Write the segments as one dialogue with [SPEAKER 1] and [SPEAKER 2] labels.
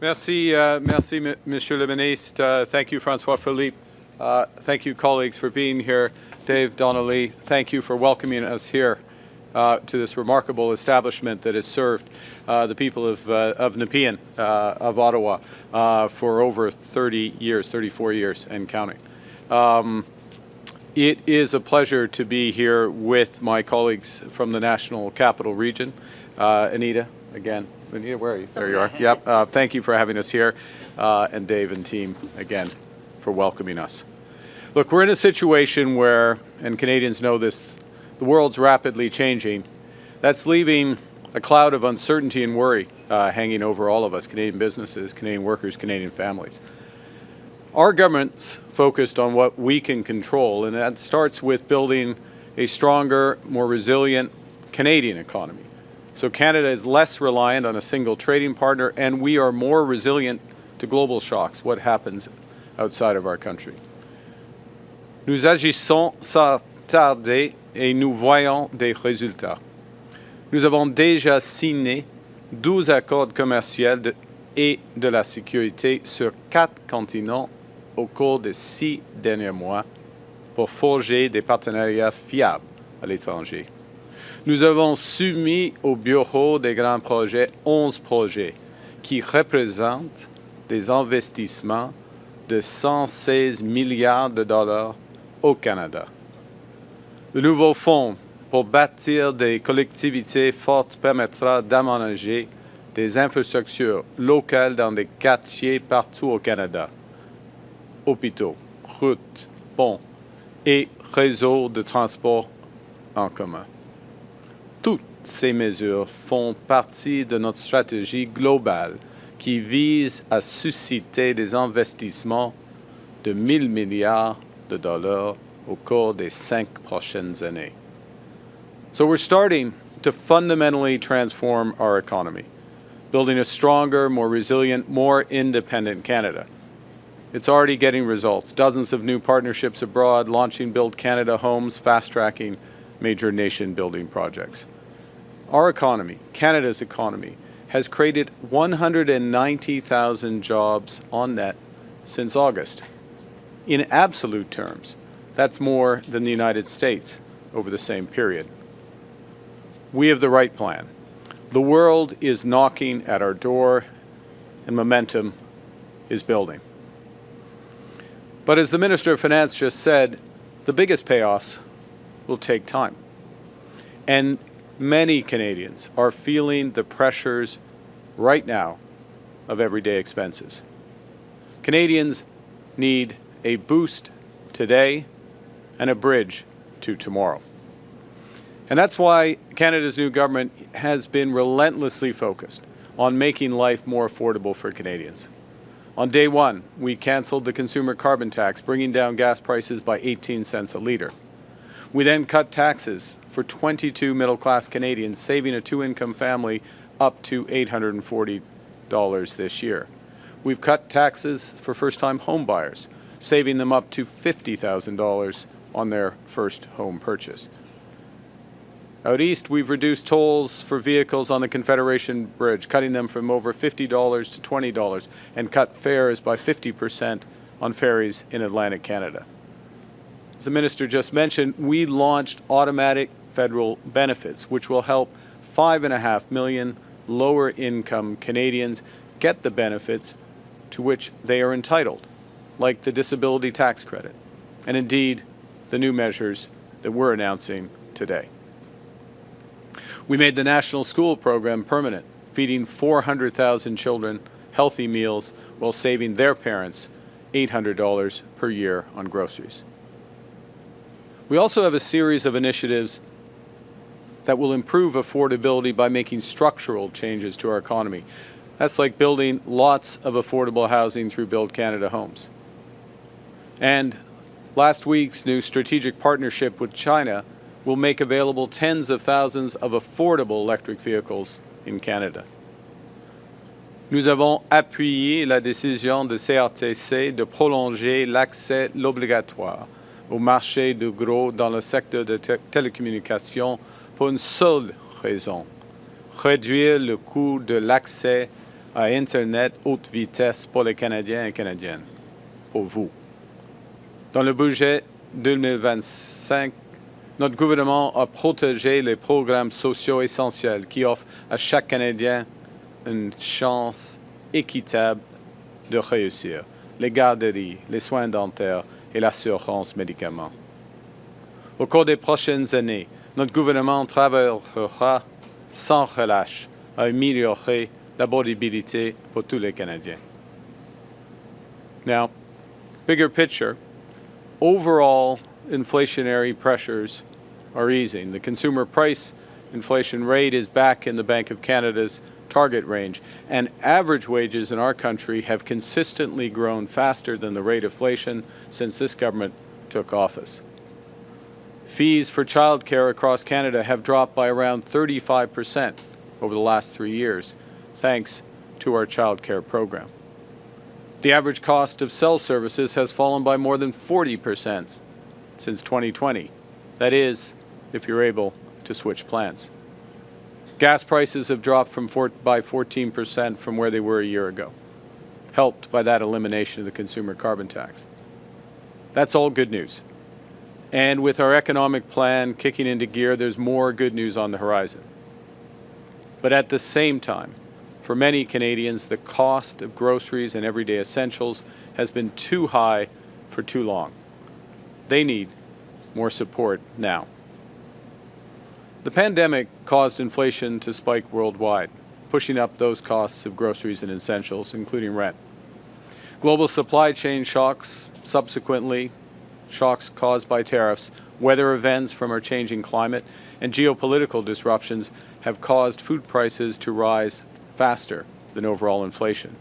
[SPEAKER 1] Merci, Monsieur le Ministre. Thank you, Francois Philippe. Thank you, colleagues, for being here. Dave Donnelly, thank you for welcoming us here to this remarkable establishment that has served the people of Nepean, of Ottawa, for over 30 years, 34 years and counting. It is a pleasure to be here with my colleagues from the National Capital Region. Anita, again. Anita, where are you? There you are. Yep. Thank you for having us here. And Dave and team, again, for welcoming us. Look, we're in a situation where, and Canadians know this, the world's rapidly changing. That's leaving a cloud of uncertainty and worry hanging over all of us, Canadian businesses, Canadian workers, Canadian families. Our government's focused on what we can control, and that starts with building a stronger, more resilient Canadian economy. So Canada is less reliant on a single trading partner, and we are more resilient to global shocks, what happens outside of our country. Nous agissons sans tarder et nous voyons des résultats. Nous avons déjà signé 12 accords commerciaux et de la sécurité sur 4 continents au cours des 6 derniers mois pour forger des partenariats fiables à l'étranger. Nous avons soumis au Bureau des grands projets 11 projets qui représentent des investissements de 116 milliards de dollars au Canada. Le nouveau fonds pour bâtir des collectivités fortes permettra d'aménager des infrastructures locales dans des quartiers partout au Canada. Hôpitaux, routes, ponts et réseaux de transport en commun. Toutes ces mesures font partie de notre stratégie globale qui vise à susciter des investissements de 1 000 milliards de dollars au cours des 5 prochaines années. So we're starting to fundamentally transform our economy, building a stronger, more resilient, more independent Canada. It's already getting results. Dozens of new partnerships abroad, launching Build Canada homes, fast-tracking major nation-building projects. Our economy, Canada's economy, has created 190,000 jobs on net since August. In absolute terms, that's more than the United States over the same period. We have the right plan. The world is knocking at our door, and momentum is building. But as the Minister of Finance just said, the biggest payoffs will take time. And many Canadians are feeling the pressures right now of everyday expenses. Canadians need a boost today and a bridge to tomorrow. And that's why Canada's new government has been relentlessly focused on making life more affordable for Canadians. On day one, we canceled the consumer carbon tax, bringing down gas prices by 18 cents a litre. We then cut taxes for 22 middle-class Canadians, saving a two-income family up to $840 this year. We've cut taxes for first-time home buyers, saving them up to $50,000 on their first home purchase. Out east, we've reduced tolls for vehicles on the Confederation Bridge, cutting them from over $50 to $20, and cut fares by 50% on ferries in Atlantic Canada. As the Minister just mentioned, we launched automatic federal benefits, which will help 5.5 million lower-income Canadians get the benefits to which they are entitled, like the disability tax credit, and indeed the new measures that we're announcing today. We made the National School Program permanent, feeding 400,000 children healthy meals while saving their parents $800 per year on groceries. We also have a series of initiatives that will improve affordability by making structural changes to our economy. That's like building lots of affordable housing through Build Canada homes. And last week's new strategic partnership with China will make available tens of thousands of affordable electric vehicles in Canada. Nous avons appuyé la décision de CRTC de prolonger l'accès obligatoire au marché de gros dans le secteur de télécommunications pour une seule raison: réduire le coût de l'accès à Internet haute vitesse pour les Canadiens et Canadiennes, pour vous. Dans le budget 2025, notre gouvernement a protégé les programmes sociaux essentiels qui offrent à chaque Canadien une chance équitable de réussir. Les garderies, les soins dentaires et l'assurance médicaments. Au cours des prochaines années, notre gouvernement travaillera sans relâche à améliorer l'abordabilité pour tous les Canadiens. Now, bigger picture, overall inflationary pressures are easing. The consumer price inflation rate is back in the Bank of Canada's target range, and average wages in our country have consistently grown faster than the rate of inflation since this government took office. Fees for childcare across Canada have dropped by around 35% over the last 3 years, thanks to our childcare program. The average cost of cell services has fallen by more than 40% since 2020. That is, if you're able to switch plans. Gas prices have dropped by 14% from where they were a year ago, helped by that elimination of the consumer carbon tax. That's all good news. And with our economic plan kicking into gear, there's more good news on the horizon. But at the same time, for many Canadians, the cost of groceries and everyday essentials has been too high for too long. They need more support now. The pandemic caused inflation to spike worldwide, pushing up those costs of groceries and essentials, including rent. Global supply chain shocks, subsequently shocks caused by tariffs, weather events from our changing climate, and geopolitical disruptions have caused food prices to rise faster than overall inflation.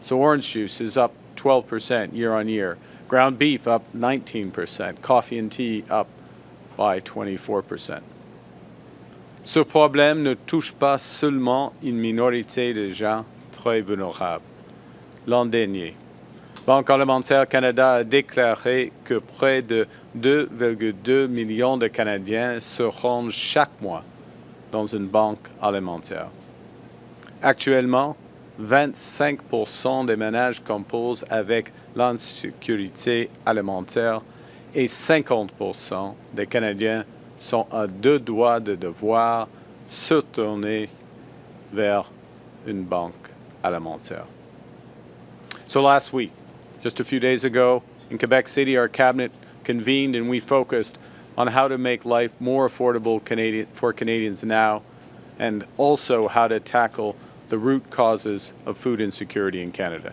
[SPEAKER 1] So orange juice is up 12% year on year, ground beef up 19%, coffee and tea up by 24%. Ce problème ne touche pas seulement une minorité de gens très vulnérables. L'an dernier, Banque alimentaire Canada a déclaré que près de 2,2 millions de Canadiens se rendent chaque mois dans une banque alimentaire. Actuellement, 25% des ménages composent avec l'insécurité alimentaire et 50% des Canadiens sont à deux doigts de devoir se tourner vers une banque alimentaire. So last week, just a few days ago, in Quebec City, our cabinet convened and we focused on how to make life more affordable for Canadians now, and also how to tackle the root causes of food insecurity in Canada.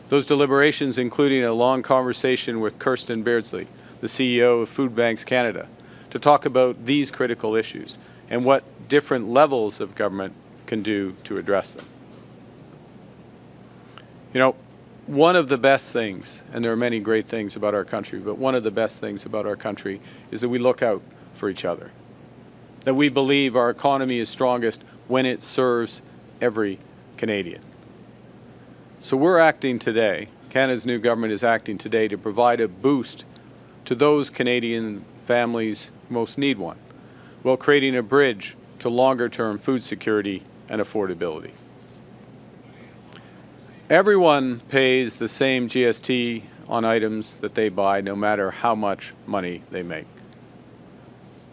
[SPEAKER 1] Those deliberations including a long conversation with Kirsten Beardsley, the CEO of Food Banks Canada, to talk about these critical issues and what different levels of government can do to address them. You know, one of the best things, and there are many great things about our country, but one of the best things about our country is that we look out for each other. That we believe our economy is strongest when it serves every Canadian. So we're acting today, Canada's new government is acting today to provide a boost to those Canadian families who most need one, while creating a bridge to longer-term food security and affordability. Everyone pays the same GST on items that they buy, no matter how much money they make.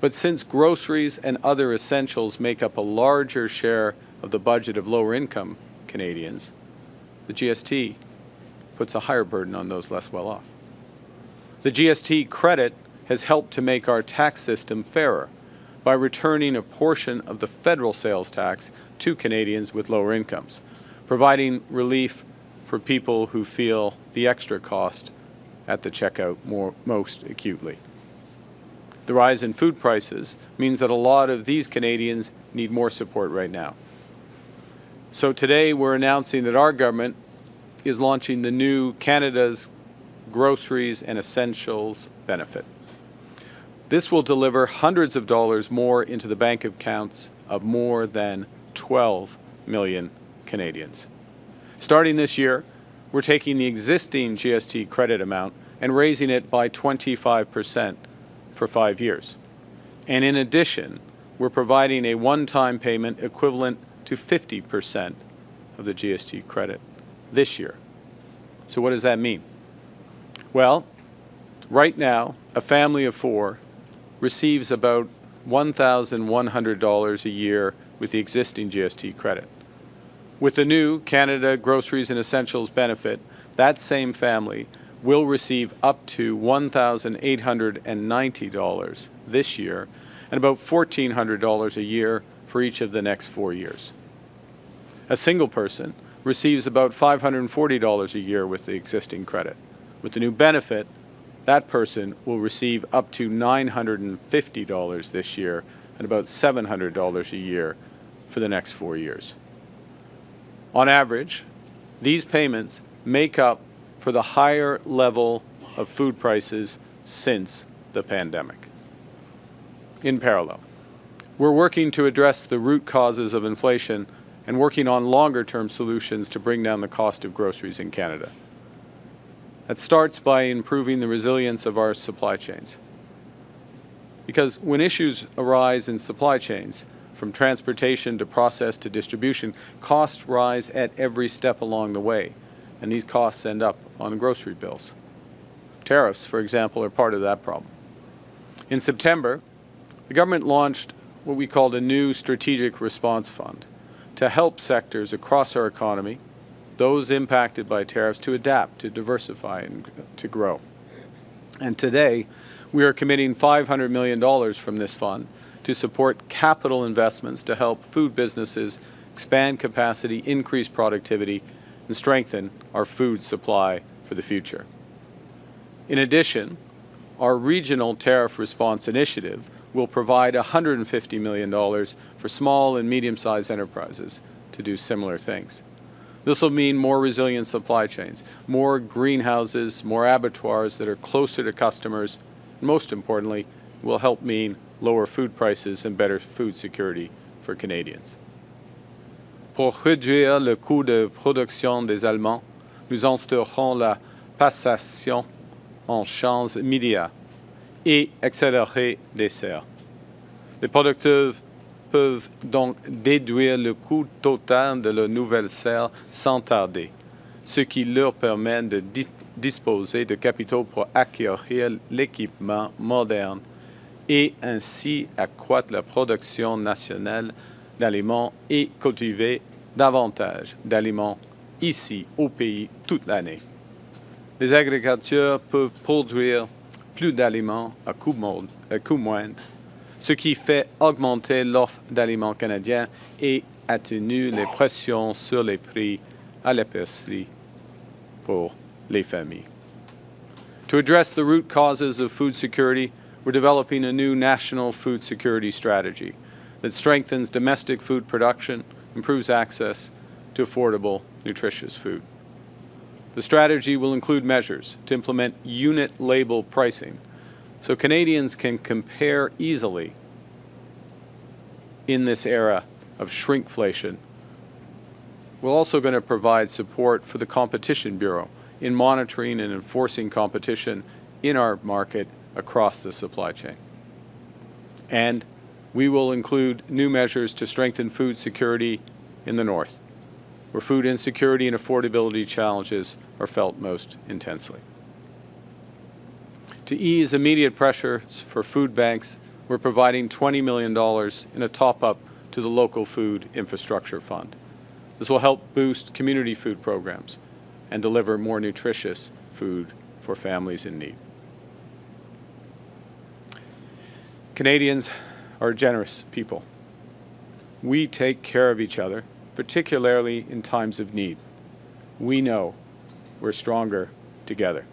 [SPEAKER 1] But since groceries and other essentials make up a larger share of the budget of lower-income Canadians, the GST puts a higher burden on those less well-off. The GST credit has helped to make our tax system fairer by returning a portion of the federal sales tax to Canadians with lower incomes, providing relief for people who feel the extra cost at the checkout most acutely. The rise in food prices means that a lot of these Canadians need more support right now. So today we're announcing that our government is launching the new Canada's Groceries and Essentials benefit. This will deliver hundreds of dollars more into the bank accounts of more than 12 million Canadians. Starting this year, we're taking the existing GST credit amount and raising it by 25% for 5 years. And in addition, we're providing a one-time payment equivalent to 50% of the GST credit this year. So what does that mean? Well, right now, a family of four receives about $1,100 a year with the existing GST credit. With the new Canada Groceries and Essentials benefit, that same family will receive up to $1,890 this year and about $1,400 a year for each of the next 4 years. A single person receives about $540 a year with the existing credit. With the new benefit, that person will receive up to $950 this year and about $700 a year for the next 4 years. On average, these payments make up for the higher level of food prices since the pandemic. In parallel, we're working to address the root causes of inflation and working on longer-term solutions to bring down the cost of groceries in Canada. That starts by improving the resilience of our supply chains. Because when issues arise in supply chains, from transportation to process to distribution, costs rise at every step along the way, and these costs end up on grocery bills. Tariffs, for example, are part of that problem. In September, the government launched what we called a new strategic response fund to help sectors across our economy, those impacted by tariffs, to adapt, to diversify, and to grow. And today, we are committing $500 million from this fund to support capital investments to help food businesses expand capacity, increase productivity, and strengthen our food supply for the future. In addition, our Regional Tariff Response Initiative will provide $150 million for small and medium-sized enterprises to do similar things. This will mean more resilient supply chains, more greenhouses, more abattoirs that are closer to customers, and most importantly, will help mean lower food prices and better food security for Canadians. Pour réduire le coût de production des aliments, nous instaurons la passation en champs immédiats et accélérer les serres. Les producteurs peuvent donc déduire le coût total de leur nouvelle serre sans tarder, ce qui leur permet de disposer de capitaux pour acquérir l'équipement moderne et ainsi accroître la production nationale d'aliments et cultiver davantage d'aliments ici au pays toute l'année. Les agriculteurs peuvent produire plus d'aliments à coût moindre, ce qui fait augmenter l'offre d'aliments canadiens et atténue les pressions sur les prix à l'épicerie pour les familles. To address the root causes of food security, we're developing a new national food security strategy that strengthens domestic food production, improves access to affordable, nutritious food. The strategy will include measures to implement unit label pricing so Canadians can compare easily in this era of shrinkflation. We're also going to provide support for the Competition Bureau in monitoring and enforcing competition in our market across the supply chain. And we will include new measures to strengthen food security in the North, where food insecurity and affordability challenges are felt most intensely. To ease immediate pressures for food banks, we're providing $20 million in a top-up to the local food infrastructure fund. This will help boost community food programs and deliver more nutritious food for families in need. Canadians are generous people. We take care of each other, particularly in times of need. We know we're stronger together.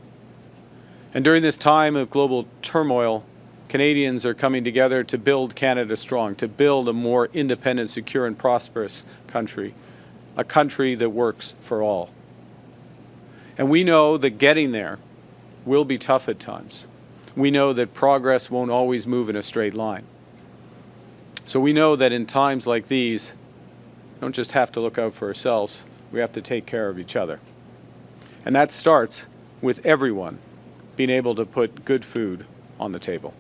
[SPEAKER 1] And during this time of global turmoil, Canadians are coming together to build Canada strong, to build a more independent, secure, and prosperous country, a country that works for all. And we know that getting there will be tough at times. We know that progress won't always move in a straight line. So we know that in times like these, we don't just have to look out for ourselves, we have to take care of each other. And that starts with everyone being able to put good food on the table.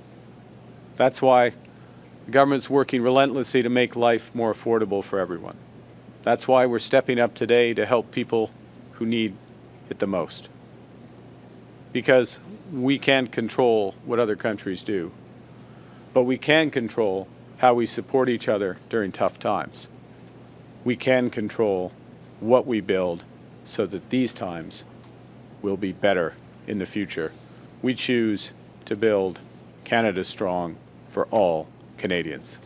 [SPEAKER 1] That's why the government's working relentlessly to make life more affordable for everyone. That's why we're stepping up today to help people who need it the most. Because we can't control what other countries do, but we can control how we support each other during tough times. We can control what we build so that these times will be better in the future. We choose to build Canada strong for all Canadians.